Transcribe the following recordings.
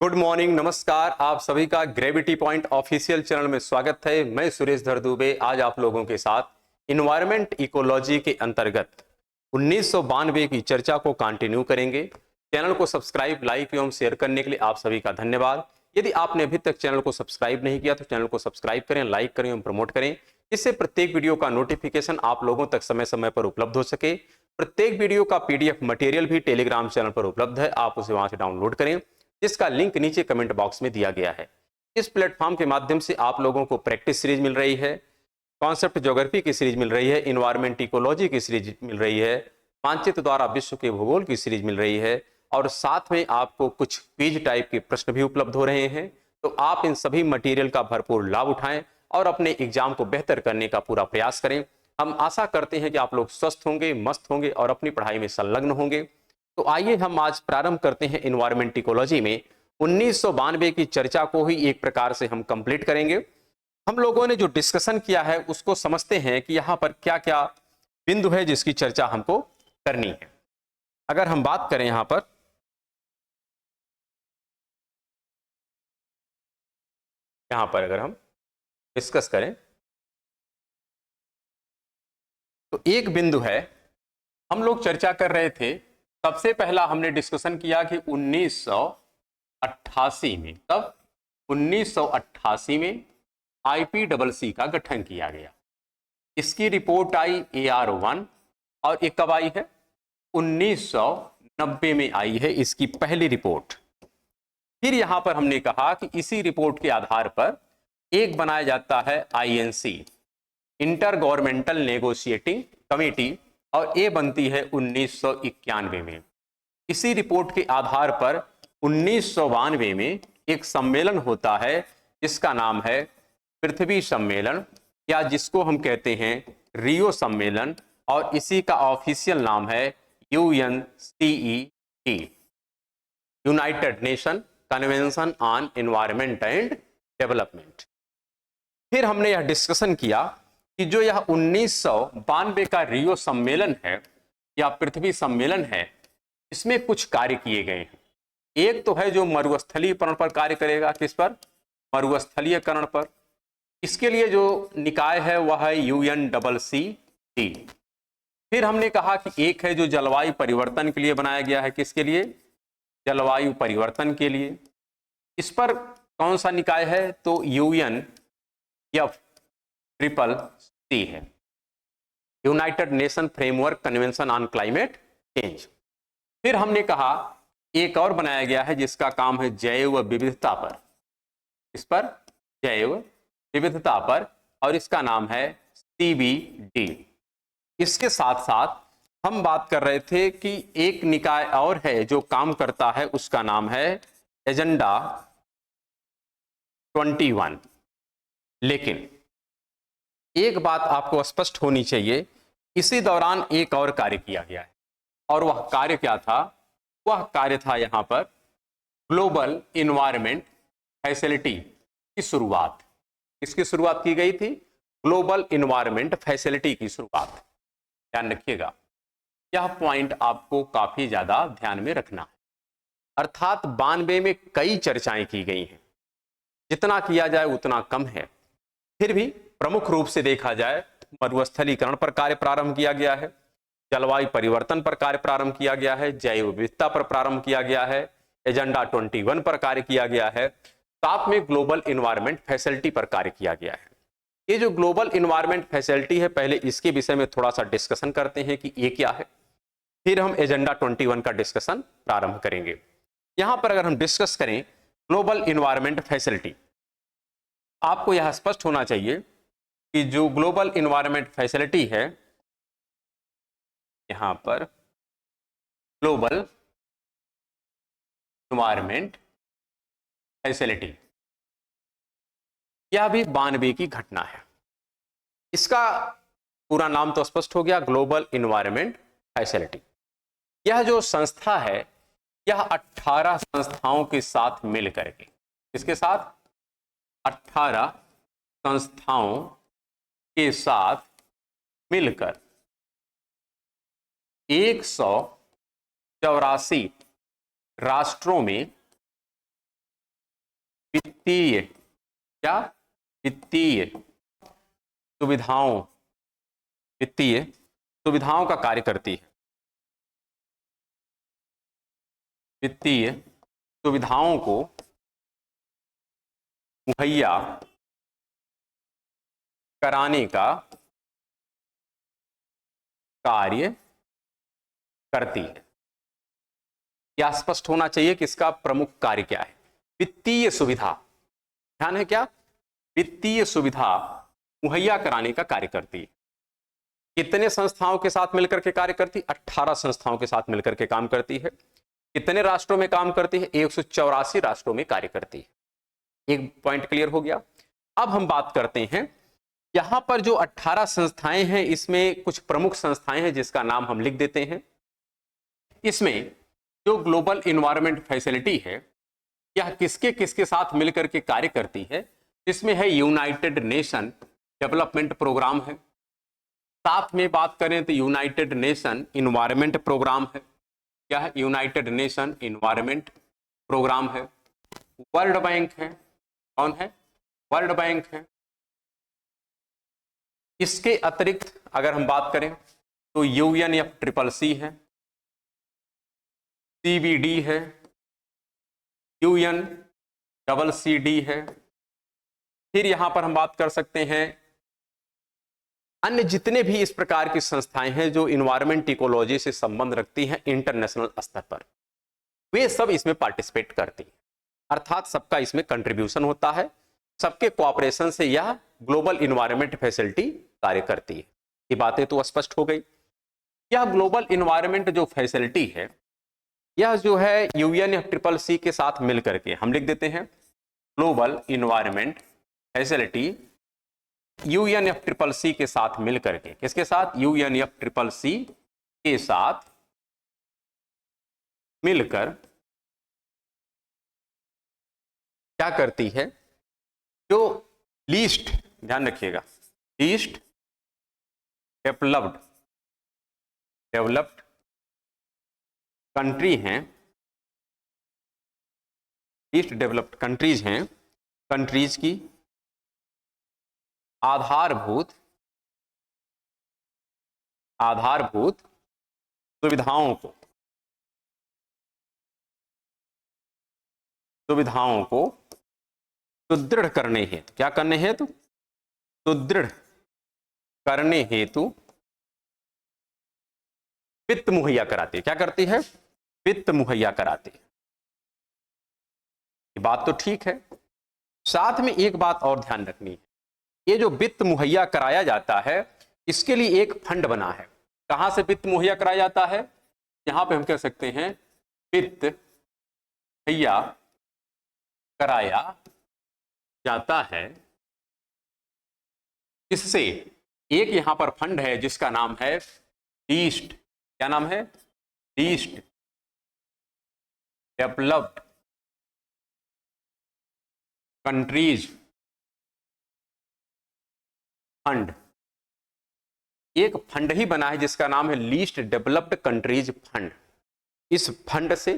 Good morning, नमस्कार। आप सभी का ग्रेविटी पॉइंट ऑफिशियल चैनल में स्वागत है। मैं सुरेश धर दुबे आज आप लोगों के साथ इन्वायरमेंट इकोलॉजी के अंतर्गत 1992 की चर्चा को कंटिन्यू करेंगे। चैनल को सब्सक्राइब, लाइक एवं शेयर करने के लिए आप सभी का धन्यवाद। यदि आपने अभी तक चैनल को सब्सक्राइब नहीं किया तो चैनल को सब्सक्राइब करें, लाइक करें एवं प्रमोट करें, जिससे प्रत्येक वीडियो का नोटिफिकेशन आप लोगों तक समय समय पर उपलब्ध हो सके। प्रत्येक वीडियो का पीडीएफ मटेरियल भी टेलीग्राम चैनल पर उपलब्ध है, आप उसे वहां से डाउनलोड करें, जिसका लिंक नीचे कमेंट बॉक्स में दिया गया है। इस प्लेटफॉर्म के माध्यम से आप लोगों को प्रैक्टिस सीरीज मिल रही है, कॉन्सेप्ट ज्योग्राफी की सीरीज मिल रही है, इन्वायरमेंट इकोलॉजी की सीरीज मिल रही है, मानचित्र द्वारा विश्व के भूगोल की सीरीज मिल रही है और साथ में आपको कुछ क्विज टाइप के प्रश्न भी उपलब्ध हो रहे हैं। तो आप इन सभी मटेरियल का भरपूर लाभ उठाएं और अपने एग्जाम को बेहतर करने का पूरा प्रयास करें। हम आशा करते हैं कि आप लोग स्वस्थ होंगे, मस्त होंगे और अपनी पढ़ाई में संलग्न होंगे। तो आइए हम आज प्रारंभ करते हैं इन्वायरमेंट इकोलॉजी में 1992 की चर्चा को ही एक प्रकार से हम कंप्लीट करेंगे। हम लोगों ने जो डिस्कशन किया है उसको समझते हैं कि यहां पर क्या क्या बिंदु है जिसकी चर्चा हमको करनी है। अगर हम बात करें यहां पर अगर हम डिस्कस करें तो एक बिंदु है, हम लोग चर्चा कर रहे थे। सबसे पहला हमने डिस्कशन किया कि 1988 में, तब 1988 में IPCC का गठन किया गया। इसकी रिपोर्ट आई AR1 और ये कब आई है? 1990 में आई है इसकी पहली रिपोर्ट। फिर यहां पर हमने कहा कि इसी रिपोर्ट के आधार पर एक बनाया जाता है INC, inter governmental negotiating committee, और ये बनती है 1991 में। इसी रिपोर्ट के आधार पर 1992 में एक सम्मेलन होता है जिसका नाम है पृथ्वी सम्मेलन, या जिसको हम कहते हैं रियो सम्मेलन, और इसी का ऑफिशियल नाम है UNCET, United nation convention on environment and development. फिर हमने यह डिस्कशन किया कि जो यह 1992 का रियो सम्मेलन है या पृथ्वी सम्मेलन है, इसमें कुछ कार्य किए गए हैं। एक तो है जो मरुस्थलीकरण पर कार्य करेगा। किस पर? मरुस्थलीकरण पर। इसके लिए जो निकाय है वह है UNCCT। फिर हमने कहा कि एक है जो जलवायु परिवर्तन के लिए बनाया गया है। किसके लिए? जलवायु परिवर्तन के लिए। इस पर कौन सा निकाय है? तो UNFCCC है, United nation framework convention on climate change. फिर हमने कहा एक और बनाया गया है जिसका काम है जैव विविधता पर। इस पर जैव विविधता पर, और इसका नाम है CBD। इसके साथ साथ हम बात कर रहे थे कि एक निकाय और है जो काम करता है, उसका नाम है एजेंडा 21। लेकिन एक बात आपको स्पष्ट होनी चाहिए, इसी दौरान एक और कार्य किया गया है, और वह कार्य क्या था? वह कार्य था यहां पर ग्लोबल इन्वायरमेंट फैसिलिटी की शुरुआत। किसकी शुरुआत की गई थी? ग्लोबल इन्वायरमेंट फैसिलिटी की शुरुआत। ध्यान रखिएगा, यह पॉइंट आपको काफी ज्यादा ध्यान में रखना है। अर्थात 92 में कई चर्चाएं की गई हैं, जितना किया जाए उतना कम है। फिर भी प्रमुख रूप से देखा जाए, मरुस्थलीकरण पर कार्य प्रारंभ किया गया है, जलवायु परिवर्तन पर कार्य प्रारंभ किया गया है, जैव विविधता पर प्रारंभ किया गया है, एजेंडा 21 पर कार्य किया गया है, साथ में ग्लोबल इन्वायरमेंट फैसिलिटी पर कार्य किया गया है। ये जो ग्लोबल इन्वायरमेंट फैसिलिटी है, पहले इसके विषय में थोड़ा सा डिस्कशन करते हैं कि ये क्या है, फिर हम एजेंडा 21 का डिस्कशन प्रारंभ करेंगे। यहां पर अगर हम डिस्कस करें ग्लोबल इन्वायरमेंट फैसिलिटी, आपको यह स्पष्ट होना चाहिए कि जो ग्लोबल इन्वायरमेंट फैसिलिटी है, यहां पर ग्लोबल इन्वायरमेंट फैसिलिटी, यह भी 92 की घटना है। इसका पूरा नाम तो स्पष्ट हो गया, ग्लोबल इन्वायरमेंट फैसिलिटी। यह जो संस्था है, यह 18 संस्थाओं के साथ मिलकर के, इसके साथ 18 संस्थाओं के साथ मिलकर 184 राष्ट्रों में वित्तीय, क्या, वित्तीय सुविधाओं, वित्तीय सुविधाओं का कार्य करती है, वित्तीय सुविधाओं को मुहैया कराने का कार्य करती है। क्या स्पष्ट होना चाहिए कि इसका प्रमुख कार्य क्या है? वित्तीय सुविधा, ध्यान है क्या, वित्तीय सुविधा मुहैया कराने का कार्य करती है। कितने संस्थाओं के साथ मिलकर के कार्य करती है? 18 संस्थाओं के साथ मिलकर के काम करती है। कितने राष्ट्रों में काम करती है? 184 राष्ट्रों में कार्य करती है। एक पॉइंट क्लियर हो गया। अब हम बात करते हैं, यहां पर जो 18 संस्थाएं हैं इसमें कुछ प्रमुख संस्थाएं हैं जिसका नाम हम लिख देते हैं। इसमें जो ग्लोबल इन्वायरमेंट फैसिलिटी है, यह किसके किसके साथ मिलकर के कार्य करती है? इसमें है यूनाइटेड नेशन डेवलपमेंट प्रोग्राम है, साथ में बात करें तो यूनाइटेड नेशन इन्वायरमेंट प्रोग्राम है, क्या है, यूनाइटेड नेशन इन्वायरमेंट प्रोग्राम है, वर्ल्ड बैंक है, कौन है, वर्ल्ड बैंक है। इसके अतिरिक्त अगर हम बात करें तो UNFCCC है, CBD है, UNCCD है। फिर यहां पर हम बात कर सकते हैं अन्य जितने भी इस प्रकार की संस्थाएं हैं जो इन्वायरमेंट इकोलॉजी से संबंध रखती हैं इंटरनेशनल स्तर पर, वे सब इसमें पार्टिसिपेट करती हैं। अर्थात सबका इसमें कंट्रीब्यूशन होता है, सबके कोऑपरेशन से यह ग्लोबल इन्वायरमेंट फैसिलिटी कार्य करती है। ये बातें तो स्पष्ट हो गई। यह ग्लोबल इन्वायरमेंट जो फैसिलिटी है, यह जो है UNFCCC के साथ मिलकर के हम लिख देते हैं ग्लोबल इन्वायरमेंट फैसिलिटी UNFCCC के साथ मिलकर के, किसके साथ, UNFCCC के साथ मिलकर क्या करती है, जो लीस्ट, ध्यान रखिएगा, लीस्ट डेवलप्ड कंट्री हैं, लीस्ट डेवलप्ड कंट्रीज हैं, कंट्रीज की आधारभूत सुविधाओं को सुदृढ़ करने हेतु, क्या करने हेतु, सुदृढ़ करने हेतु वित्त मुहैया कराती है। क्या करती है, वित्त मुहैया कराती है। ये बात तो ठीक है। साथ में एक बात और ध्यान रखनी है, ये जो वित्त मुहैया कराया जाता है इसके लिए एक फंड बना है। कहां से वित्त मुहैया कराया जाता है? यहां पे हम कह सकते हैं वित्त मुहैया कराया जाता है। इससे एक यहां पर फंड है जिसका नाम है लीस्ट, क्या नाम है, लीस्ट डेवलप्ड कंट्रीज फंड। एक फंड ही बना है जिसका नाम है लीस्ट डेवलप्ड कंट्रीज फंड। इस फंड से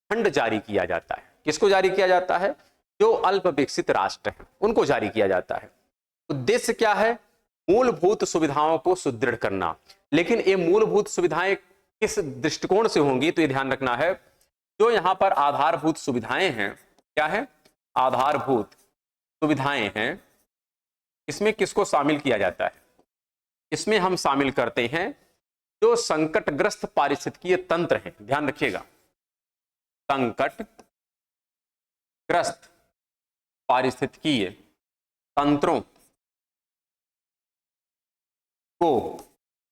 फंड जारी किया जाता है। किसको जारी किया जाता है? जो अल्प विकसित राष्ट्र हैं उनको जारी किया जाता है। उद्देश्य क्या है? मूलभूत सुविधाओं को सुदृढ़ करना। लेकिन ये मूलभूत सुविधाएं किस दृष्टिकोण से होंगी, तो ये ध्यान रखना है, जो यहां पर आधारभूत सुविधाएं हैं, क्या है, आधारभूत सुविधाएं हैं, इसमें किसको शामिल किया जाता है? इसमें हम शामिल करते हैं जो संकटग्रस्त पारिस्थितिकीय तंत्र हैं। ध्यान रखिएगा, संकटग्रस्त पारिस्थितिकीय तंत्रों को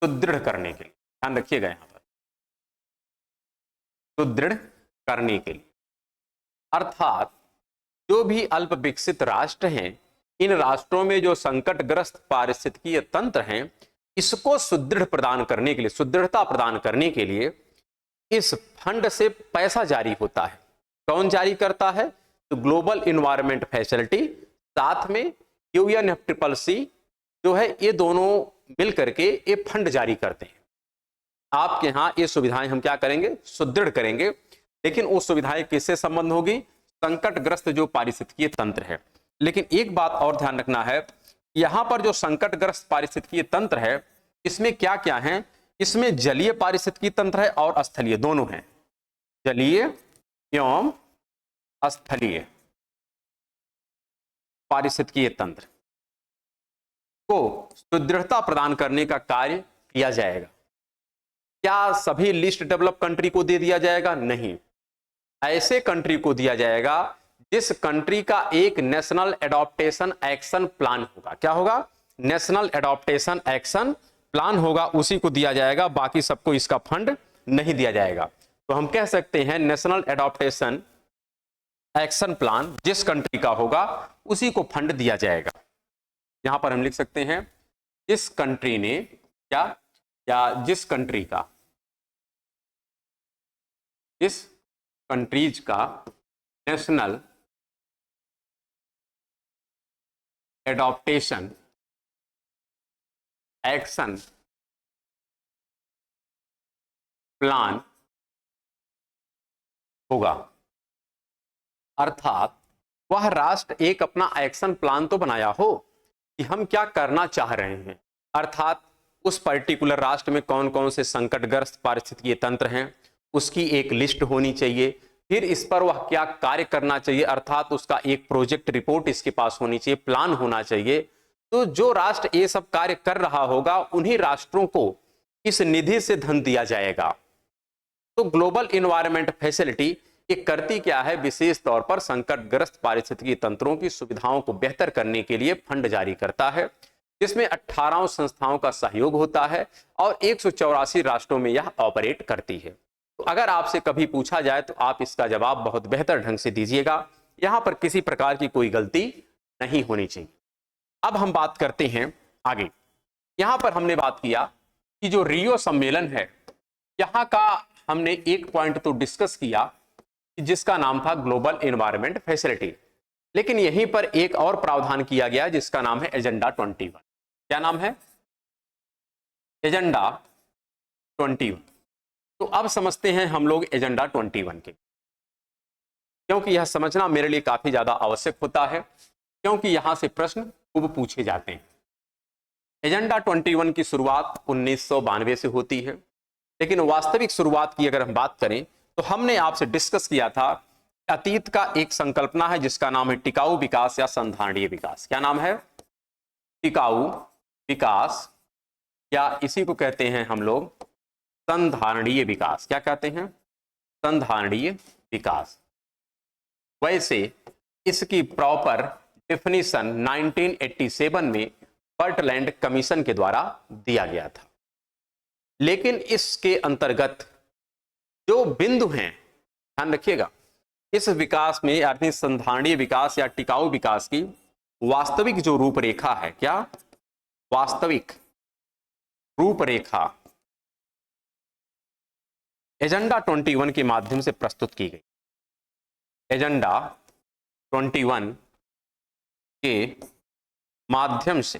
सुदृढ़ करने के लिए, ध्यान रखिएगा यहां पर, सुदृढ़ करने के लिए, अर्थात जो भी अल्प विकसित राष्ट्र हैं, इन राष्ट्रों में जो संकटग्रस्त पारिस्थितिकीय तंत्र हैं, इसको सुदृढ़ प्रदान करने के लिए, सुदृढ़ता प्रदान करने के लिए इस फंड से पैसा जारी होता है। कौन जारी करता है? तो ग्लोबल इन्वायरमेंट फैसिलिटी, साथ में UNFCCC जो है, ये दोनों मिल करके ये फंड जारी करते हैं। आपके यहां ये सुविधाएं हम क्या करेंगे? सुदृढ़ करेंगे। लेकिन वो सुविधाएं किससे संबंध होगी? संकटग्रस्त जो पारिस्थितिकीय तंत्र है। लेकिन एक बात और ध्यान रखना है, यहां पर जो संकटग्रस्त पारिस्थितिकीय तंत्र है इसमें क्या क्या है, इसमें जलीय पारिस्थितिकीय तंत्र है और स्थलीय दोनों हैं, जलीय एवं स्थलीय पारिस्थितिकीय तंत्र को सुदृढ़ता प्रदान करने का कार्य किया जाएगा। क्या सभी लिस्ट डेवलप कंट्री को दे दिया जाएगा? नहीं, ऐसे कंट्री को दिया जाएगा जिस कंट्री का एक नेशनल एडॉप्टेशन एक्शन प्लान होगा। क्या होगा? नेशनल एडॉप्टेशन एक्शन प्लान होगा, उसी को दिया जाएगा, बाकी सबको इसका फंड नहीं दिया जाएगा। तो हम कह सकते हैं नेशनल एडॉप्टेशन एक्शन प्लान जिस कंट्री का होगा उसी को फंड दिया जाएगा। यहां पर हम लिख सकते हैं जिस कंट्री ने क्या, या जिस कंट्री का, जिस कंट्रीज का नेशनल एडॉप्टेशन एक्शन प्लान होगा, अर्थात वह राष्ट्र एक अपना एक्शन प्लान तो बनाया हो कि हम क्या करना चाह रहे हैं, अर्थात उस पर्टिकुलर राष्ट्र में कौन कौन से संकटग्रस्त पारिस्थितिकीय तंत्र हैं उसकी एक लिस्ट होनी चाहिए, फिर इस पर वह क्या कार्य करना चाहिए, अर्थात उसका एक प्रोजेक्ट रिपोर्ट इसके पास होनी चाहिए, प्लान होना चाहिए। तो जो राष्ट्र ये सब कार्य कर रहा होगा उन्हीं राष्ट्रों को इस निधि से धन दिया जाएगा। तो ग्लोबल इन्वायरमेंट फैसिलिटी ये करती क्या है, विशेष तौर पर संकटग्रस्त पारिस्थितिकी तंत्रों की सुविधाओं को बेहतर करने के लिए फंड जारी करता है, जिसमें 18 संस्थाओं का सहयोग होता है और 184 राष्ट्रों में यह ऑपरेट करती है। तो अगर आपसे कभी पूछा जाए तो आप इसका जवाब बहुत बेहतर ढंग से दीजिएगा, यहां पर किसी प्रकार की कोई गलती नहीं होनी चाहिए। अब हम बात करते हैं आगे। यहां पर हमने बात किया कि जो रियो सम्मेलन है यहां का हमने एक पॉइंट तो डिस्कस किया जिसका नाम था ग्लोबल एनवायरनमेंट फैसिलिटी, लेकिन यहीं पर एक और प्रावधान किया गया जिसका नाम है एजेंडा 21। क्या नाम है? एजेंडा 21। तो अब समझते हैं हम लोग एजेंडा 21 के, क्योंकि यह समझना मेरे लिए काफी ज्यादा आवश्यक होता है, क्योंकि यहां से प्रश्न खूब पूछे जाते हैं। एजेंडा 21 की शुरुआत 1992 से होती है, लेकिन वास्तविक शुरुआत की अगर हम बात करें तो हमने आपसे डिस्कस किया था अतीत का एक संकल्पना है जिसका नाम है टिकाऊ विकास या संधारणीय विकास। क्या नाम है? टिकाऊ विकास, या इसी को कहते हैं हम लोग संधारणीय विकास। क्या कहते हैं? संधारणीय विकास। वैसे इसकी प्रॉपर डेफिनेशन 1987 में बर्टलैंड कमीशन के द्वारा दिया गया था, लेकिन इसके अंतर्गत जो बिंदु हैं, ध्यान रखिएगा, इस विकास में यानी संधारणीय विकास या टिकाऊ विकास की वास्तविक जो रूपरेखा है, क्या वास्तविक रूपरेखा एजेंडा 21 के माध्यम से प्रस्तुत की गई। एजेंडा 21 के माध्यम से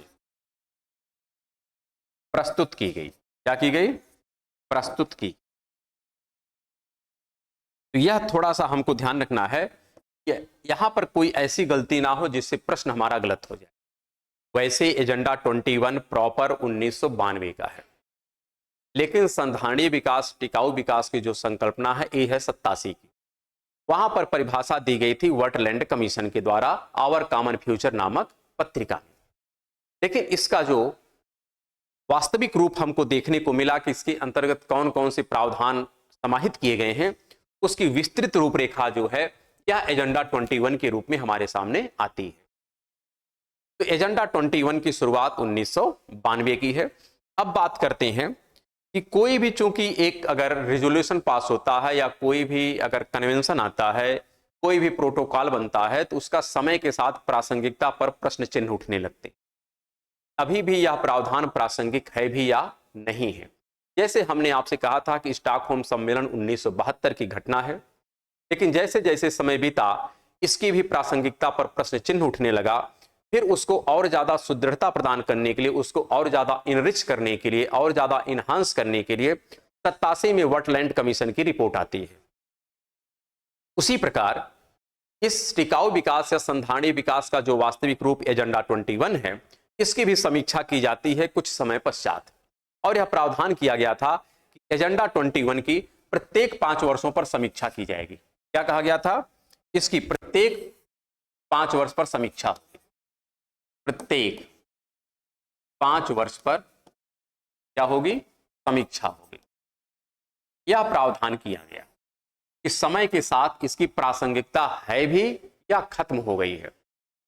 प्रस्तुत की गई। क्या की गई? प्रस्तुत की। तो यह थोड़ा सा हमको ध्यान रखना है कि यहां पर कोई ऐसी गलती ना हो जिससे प्रश्न हमारा गलत हो जाए। वैसे एजेंडा 21 प्रॉपर 1992 का है, लेकिन संधारणीय विकास टिकाऊ विकास की जो संकल्पना है ये है 87 की। वहां पर परिभाषा दी गई थी बर्टलैंड कमीशन के द्वारा आवर कॉमन फ्यूचर नामक पत्रिका में। लेकिन इसका जो वास्तविक रूप हमको देखने को मिला कि इसके अंतर्गत कौन कौन से प्रावधान समाहित किए गए हैं, उसकी विस्तृत रूपरेखा जो है यह एजेंडा 21 के रूप में हमारे सामने आती है। तो एजेंडा 21 की शुरुआत 1992 की है। अब बात करते हैं कि कोई भी, चूंकि एक अगर रिजोल्यूशन पास होता है या कोई भी अगर कन्वेंशन आता है, कोई भी प्रोटोकॉल बनता है, तो उसका समय के साथ प्रासंगिकता पर प्रश्न चिन्ह उठने लगते हैं। अभी भी यह प्रावधान प्रासंगिक है भी या नहीं है। जैसे हमने आपसे कहा था कि स्टॉकहोम सम्मेलन 1972 की घटना है, लेकिन जैसे जैसे समय बीता इसकी भी प्रासंगिकता पर प्रश्न चिन्ह उठने लगा। फिर उसको और ज्यादा सुदृढ़ता प्रदान करने के लिए, उसको और ज्यादा इनरिच करने के लिए, और ज्यादा इनहांस करने के लिए 87 में बर्टलैंड कमीशन की रिपोर्ट आती है। उसी प्रकार इस टिकाऊ विकास या संधारणीय विकास का जो वास्तविक रूप एजेंडा 21 है, इसकी भी समीक्षा की जाती है कुछ समय पश्चात। और यह प्रावधान किया गया था कि एजेंडा 21 की प्रत्येक 5 वर्षों पर समीक्षा की जाएगी। क्या कहा गया था? इसकी प्रत्येक 5 वर्ष पर समीक्षा, प्रत्येक 5 वर्ष पर क्या होगी? समीक्षा होगी। यह प्रावधान किया गया। इस समय के साथ इसकी प्रासंगिकता है भी या खत्म हो गई है।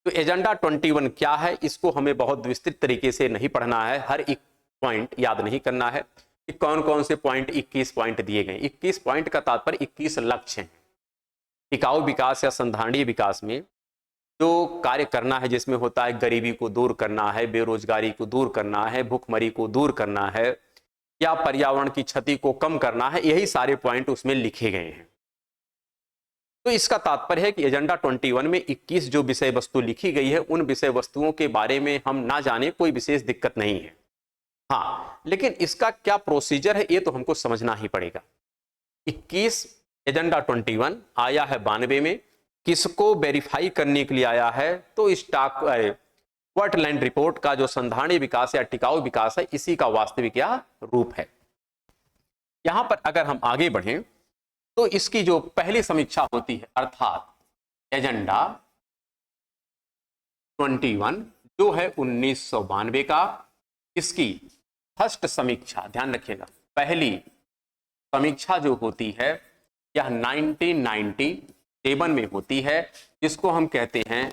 तो एजेंडा 21 क्या है, इसको हमें बहुत विस्तृत तरीके से नहीं पढ़ना है, हर एक पॉइंट याद नहीं करना है कि कौन कौन से पॉइंट, 21 पॉइंट दिए गए। 21 पॉइंट का तात्पर्य 21 लक्ष्य हैं। टिकाऊ विकास या संधारणीय विकास में जो कार्य करना है, जिसमें होता है गरीबी को दूर करना है, बेरोजगारी को दूर करना है, भूखमरी को दूर करना है, या पर्यावरण की क्षति को कम करना है, यही सारे पॉइंट उसमें लिखे गए हैं। तो इसका तात्पर्य है कि एजेंडा 21 में 21 जो विषय वस्तु लिखी गई है, उन विषय वस्तुओं के बारे में हम ना जाने कोई विशेष दिक्कत नहीं है। हाँ, लेकिन इसका क्या प्रोसीजर है, ये तो हमको समझना ही पड़ेगा। 21 एजेंडा 21 आया है 92 में, किसको वेरीफाई करने के लिए आया है? तो स्टॉक वर्टलैंड रिपोर्ट का जो संधारणीय विकास या टिकाऊ विकास है, इसी का वास्तविक या रूप है। यहां पर अगर हम आगे बढ़ें तो इसकी जो पहली समीक्षा होती है, अर्थात एजेंडा 21 जो है 1992 का, इसकी फर्स्ट समीक्षा, ध्यान रखिएगा, पहली समीक्षा जो होती है यह 1997 में होती है, जिसको हम कहते हैं,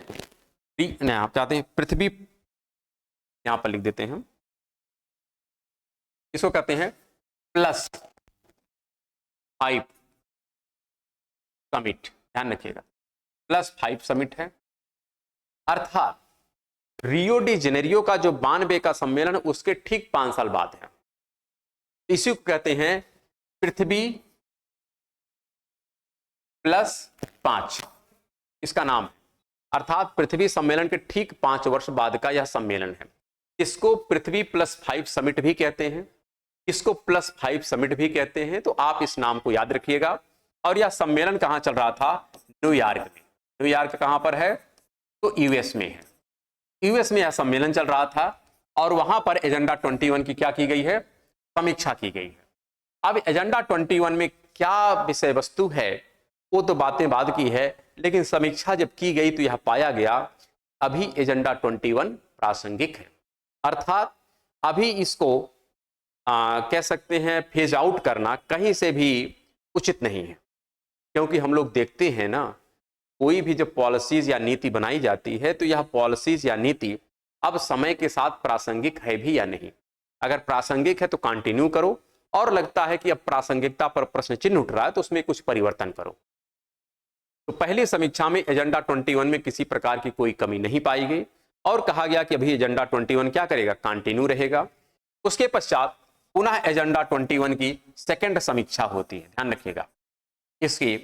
आप चाहते हैं पृथ्वी, यहां पर लिख देते हैं, इसको कहते हैं +5 समिट। ध्यान रखिएगा, +5 समिट है। अर्थात रियो डी जेनेरियो का जो 92 का सम्मेलन है, उसके ठीक 5 साल बाद है। इसी को कहते हैं पृथ्वी +5, इसका नाम है। अर्थात पृथ्वी सम्मेलन के ठीक 5 वर्ष बाद का यह सम्मेलन है। इसको पृथ्वी +5 समिट भी कहते हैं, इसको +5 समिट भी कहते हैं। तो आप इस नाम को याद रखिएगा। और यह सम्मेलन कहां चल रहा था? न्यूयॉर्क में। न्यूयॉर्क कहां पर है? तो यूएस में है। यूएस में यह सम्मेलन चल रहा था और वहां पर एजेंडा 21 की क्या की गई है? समीक्षा की गई है। अब एजेंडा 21 में क्या विषय वस्तु है, वो तो बातें बाद की है, लेकिन समीक्षा जब की गई तो यह पाया गया अभी एजेंडा 21 प्रासंगिक है। अर्थात अभी इसको कह सकते हैं फेज आउट करना कहीं से भी उचित नहीं है। क्योंकि हम लोग देखते हैं ना, कोई भी जब पॉलिसीज या नीति बनाई जाती है तो यह पॉलिसीज या नीति अब समय के साथ प्रासंगिक है भी या नहीं। अगर प्रासंगिक है तो कंटिन्यू करो, और लगता है कि अब प्रासंगिकता पर प्रश्न चिन्ह उठ रहा है तो उसमें कुछ परिवर्तन करो। तो पहली समीक्षा में एजेंडा 21 में किसी प्रकार की कोई कमी नहीं पाई गई और कहा गया कि अभी एजेंडा 21 क्या करेगा? कंटिन्यू रहेगा। उसके पश्चात पुनः एजेंडा 21 की सेकंड समीक्षा होती है। ध्यान रखिएगा, इसकी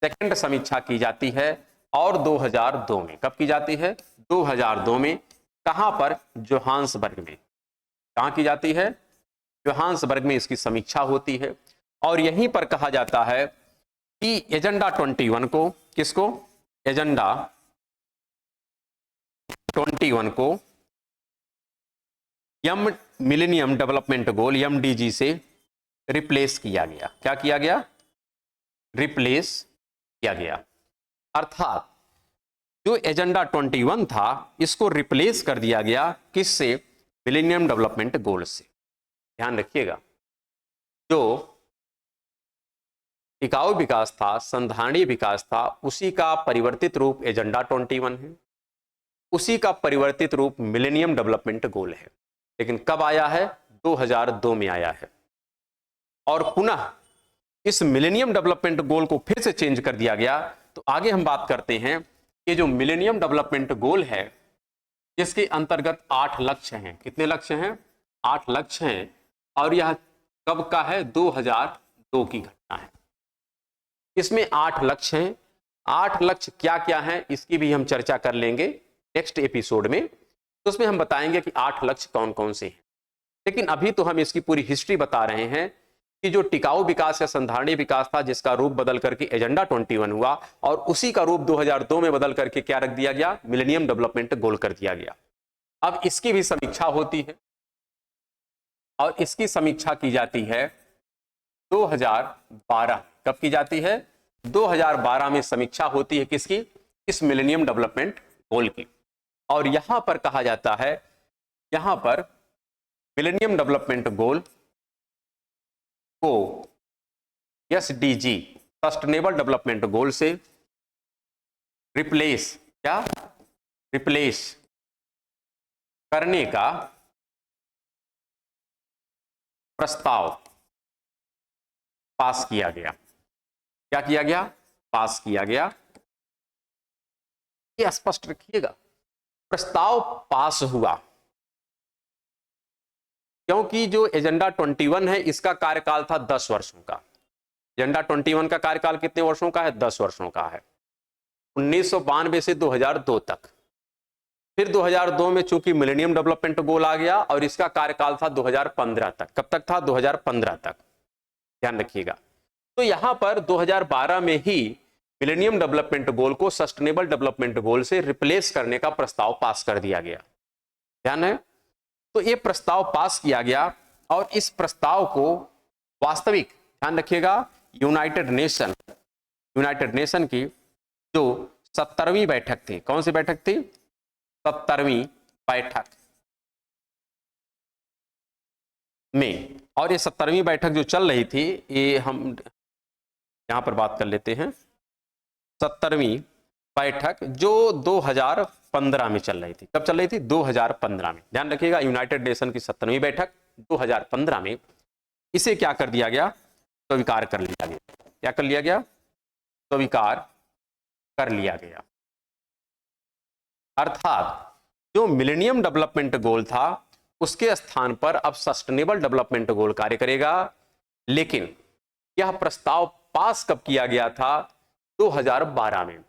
सेकंड समीक्षा की जाती है और 2002 में। कब की जाती है? 2002 में। कहां पर? जोहान्सबर्ग में। कहां की जाती है? जोहान्सबर्ग में इसकी समीक्षा होती है। और यहीं पर कहा जाता है कि एजेंडा 21 को, किसको? एजेंडा 21 को मिलेनियम डेवलपमेंट गोल MDG से रिप्लेस किया गया। क्या किया गया? रिप्लेस किया गया। अर्थात जो एजेंडा 21 था इसको रिप्लेस कर दिया गया, किससे? मिलेनियम डेवलपमेंट गोल से। ध्यान रखिएगा, जो टिकाऊ विकास था, संधारणीय विकास था, उसी का परिवर्तित रूप एजेंडा 21 है, उसी का परिवर्तित रूप मिलेनियम डेवलपमेंट गोल है। लेकिन कब आया है? 2002 में आया है। और पुनः इस मिलेनियम डेवलपमेंट गोल को फिर से चेंज कर दिया गया। तो आगे हम बात करते हैं कि जो मिलेनियम डेवलपमेंट गोल है, जिसके अंतर्गत 8 लक्ष्य हैं। कितने लक्ष्य हैं? 8 लक्ष्य हैं। और यह कब का है? 2002 की घटना है। इसमें 8 लक्ष्य हैं। 8 लक्ष्य क्या क्या हैं, इसकी भी हम चर्चा कर लेंगे नेक्स्ट एपिसोड में। तो उसमें हम बताएंगे कि 8 लक्ष्य कौन कौन से हैं। लेकिन अभी तो हम इसकी पूरी हिस्ट्री बता रहे हैं कि जो टिकाऊ विकास या संधारणीय विकास था, जिसका रूप बदल करके एजेंडा 21 हुआ, और उसी का रूप 2002 में बदल करके क्या रख दिया गया, मिलेनियम डेवलपमेंट गोल कर दिया गया। अब इसकी भी समीक्षा होती है और इसकी समीक्षा की जाती है 2012। कब की जाती है? 2012 में समीक्षा होती है किसकी? इस मिलेनियम डेवलपमेंट गोल की। और यहां पर कहा जाता है, यहां पर मिलेनियम डेवलपमेंट गोल को एसडीजी सस्टेनेबल डेवलपमेंट गोल से रिप्लेस करने का प्रस्ताव पास किया गया। क्या किया गया? पास किया गया। ये स्पष्ट रखिएगा, प्रस्ताव पास हुआ, क्योंकि जो एजेंडा 21 है इसका कार्यकाल था 10 वर्षों का। एजेंडा 21 का कार्यकाल कितने वर्षों का है? 10 वर्षों का है, 1992 से 2002 तक। फिर 2002 में चूंकि मिलेनियम डेवलपमेंट गोल आ गया और इसका कार्यकाल था 2015 तक। कब तक था? 2015 तक, ध्यान रखिएगा। तो यहां पर 2012 में ही मिलेनियम डेवलपमेंट गोल को सस्टेनेबल डेवलपमेंट गोल से रिप्लेस करने का प्रस्ताव पास कर दिया गया। ध्यान है? तो यह प्रस्ताव पास किया गया और इस प्रस्ताव को वास्तविक, ध्यान रखिएगा, यूनाइटेड नेशन की जो 70वीं बैठक थी, कौन सी बैठक थी? 70वीं बैठक में, और ये 70वीं बैठक जो चल रही थी, ये हम यहां पर बात कर लेते हैं। 70वीं बैठक जो 2015 में चल रही थी। कब चल रही थी? 2015 में। ध्यान रखिएगा, यूनाइटेड नेशन की 70वीं बैठक 2015 में, इसे क्या कर दिया गया? स्वीकार कर लिया गया। क्या कर लिया गया? स्वीकार कर लिया गया। अर्थात जो मिलेनियम डेवलपमेंट गोल था उसके स्थान पर अब सस्टेनेबल डेवलपमेंट गोल कार्य करेगा। लेकिन यह प्रस्ताव पास कब किया गया था? 2012 में।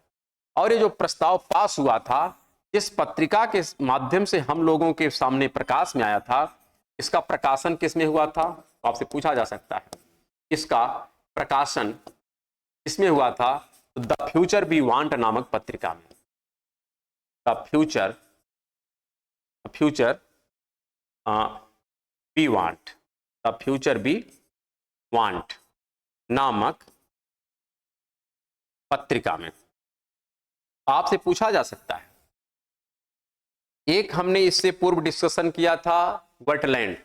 और ये जो प्रस्ताव पास हुआ था, जिस पत्रिका के माध्यम से हम लोगों के सामने प्रकाश में आया था, इसका प्रकाशन किस में हुआ था? तो आपसे पूछा जा सकता है, इसका प्रकाशन इसमें हुआ था द फ्यूचर वी वांट नामक पत्रिका में। The future we want, the future we want नामक पत्रिका में। आपसे पूछा जा सकता है, एक हमने इससे पूर्व डिस्कशन किया था वेटलैंड,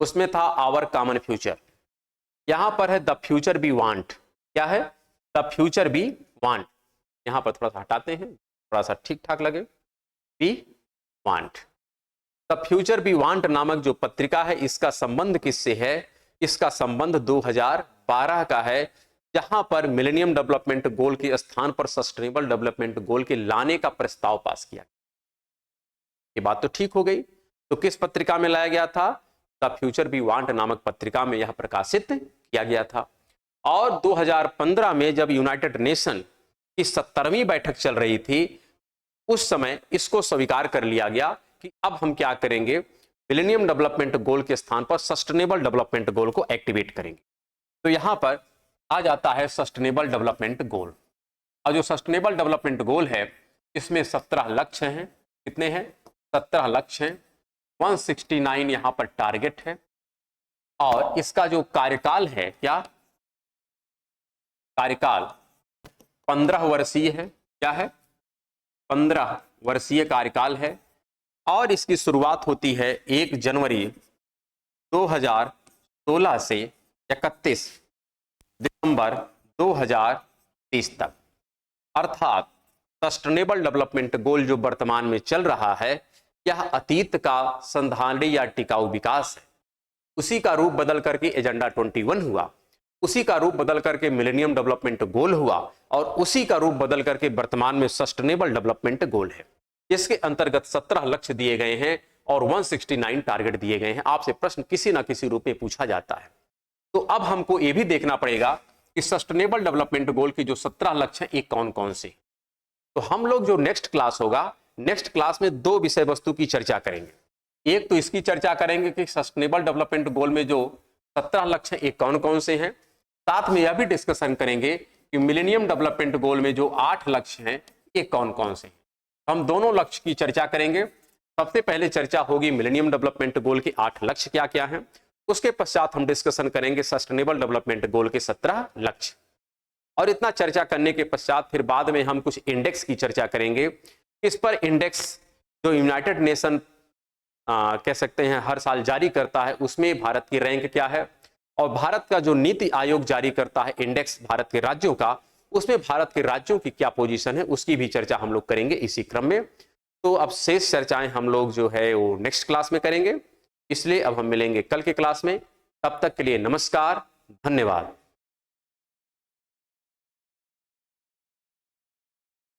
उसमें था आवर कॉमन फ्यूचर। यहां पर है द फ्यूचर वी वांट। क्या है? The future we want. यहां पर थोड़ा सा हटाते हैं, थोड़ा सा ठीक ठाक लगे। We want, the future we want नामक जो पत्रिका है, इसका संबंध किससे है? इसका संबंध 2012 का है, जहां पर मिलेनियम डेवलपमेंट गोल के स्थान पर सस्टेनेबल डेवलपमेंट गोल के लाने का प्रस्ताव पास किया। ये बात तो ठीक हो गई। तो किस पत्रिका में लाया गया था? द फ्यूचर वी वांट नामक पत्रिका में यह प्रकाशित किया गया था। और 2015 में जब यूनाइटेड नेशन की 70वीं बैठक चल रही थी, उस समय इसको स्वीकार कर लिया गया कि अब हम क्या करेंगे, मिलेनियम डेवलपमेंट गोल के स्थान पर सस्टेनेबल डेवलपमेंट गोल को एक्टिवेट करेंगे। तो यहां पर आ जाता है सस्टेनेबल डेवलपमेंट गोल। और जो सस्टेनेबल डेवलपमेंट गोल है, इसमें 17 लक्ष्य हैं। कितने हैं? 17 लक्ष्य हैं। 169 यहां पर टारगेट है। और इसका जो कार्यकाल है, क्या कार्यकाल 15 वर्षीय है। क्या है? 15 वर्षीय कार्यकाल है। और इसकी शुरुआत होती है 1 जनवरी 2016 से 31 दिसंबर 2030 तक। अर्थात सस्टेनेबल डेवलपमेंट गोल जो वर्तमान में चल रहा है, यह अतीत का संधारणीय या टिकाऊ विकास है। उसी का रूप बदल करके एजेंडा 21 हुआ, उसी का रूप बदल करके मिलेनियम डेवलपमेंट गोल हुआ, और उसी का रूप बदल करके वर्तमान में सस्टेनेबल डेवलपमेंट गोल है। इसके अंतर्गत 17 लक्ष्य दिए गए हैं और 169 टारगेट दिए गए हैं। आपसे प्रश्न किसी ना किसी रूप में पूछा जाता है। तो अब हमको यह भी देखना पड़ेगा कि सस्टेनेबल डेवलपमेंट गोल की जो 17 लक्ष्य हैं, ये कौन कौन से। तो हम लोग जो नेक्स्ट क्लास होगा, नेक्स्ट क्लास में 2 विषय वस्तु की चर्चा करेंगे। एक तो इसकी चर्चा करेंगे कि सस्टेनेबल डेवलपमेंट गोल में जो 17 लक्ष्य ये कौन कौन से हैं। साथ में यह भी डिस्कशन करेंगे कि मिलेनियम डेवलपमेंट गोल में जो 8 लक्ष्य हैं ये कौन कौन से हैं। हम दोनों लक्ष्य की चर्चा करेंगे। सबसे पहले चर्चा होगी मिलेनियम डेवलपमेंट गोल के 8 लक्ष्य क्या क्या हैं। उसके पश्चात हम डिस्कशन करेंगे सस्टेनेबल डेवलपमेंट गोल के 17 लक्ष्य। और इतना चर्चा करने के पश्चात फिर बाद में हम कुछ इंडेक्स की चर्चा करेंगे। इस पर इंडेक्स जो यूनाइटेड नेशन कह सकते हैं हर साल जारी करता है, उसमें भारत की रैंक क्या है, और भारत का जो नीति आयोग जारी करता है इंडेक्स भारत के राज्यों का, उसमें भारत के राज्यों की क्या पोजीशन है उसकी भी चर्चा हम लोग करेंगे इसी क्रम में। तो अब शेष चर्चाएं हम लोग जो है वो नेक्स्ट क्लास में करेंगे, इसलिए अब हम मिलेंगे कल के क्लास में। तब तक के लिए नमस्कार, धन्यवाद।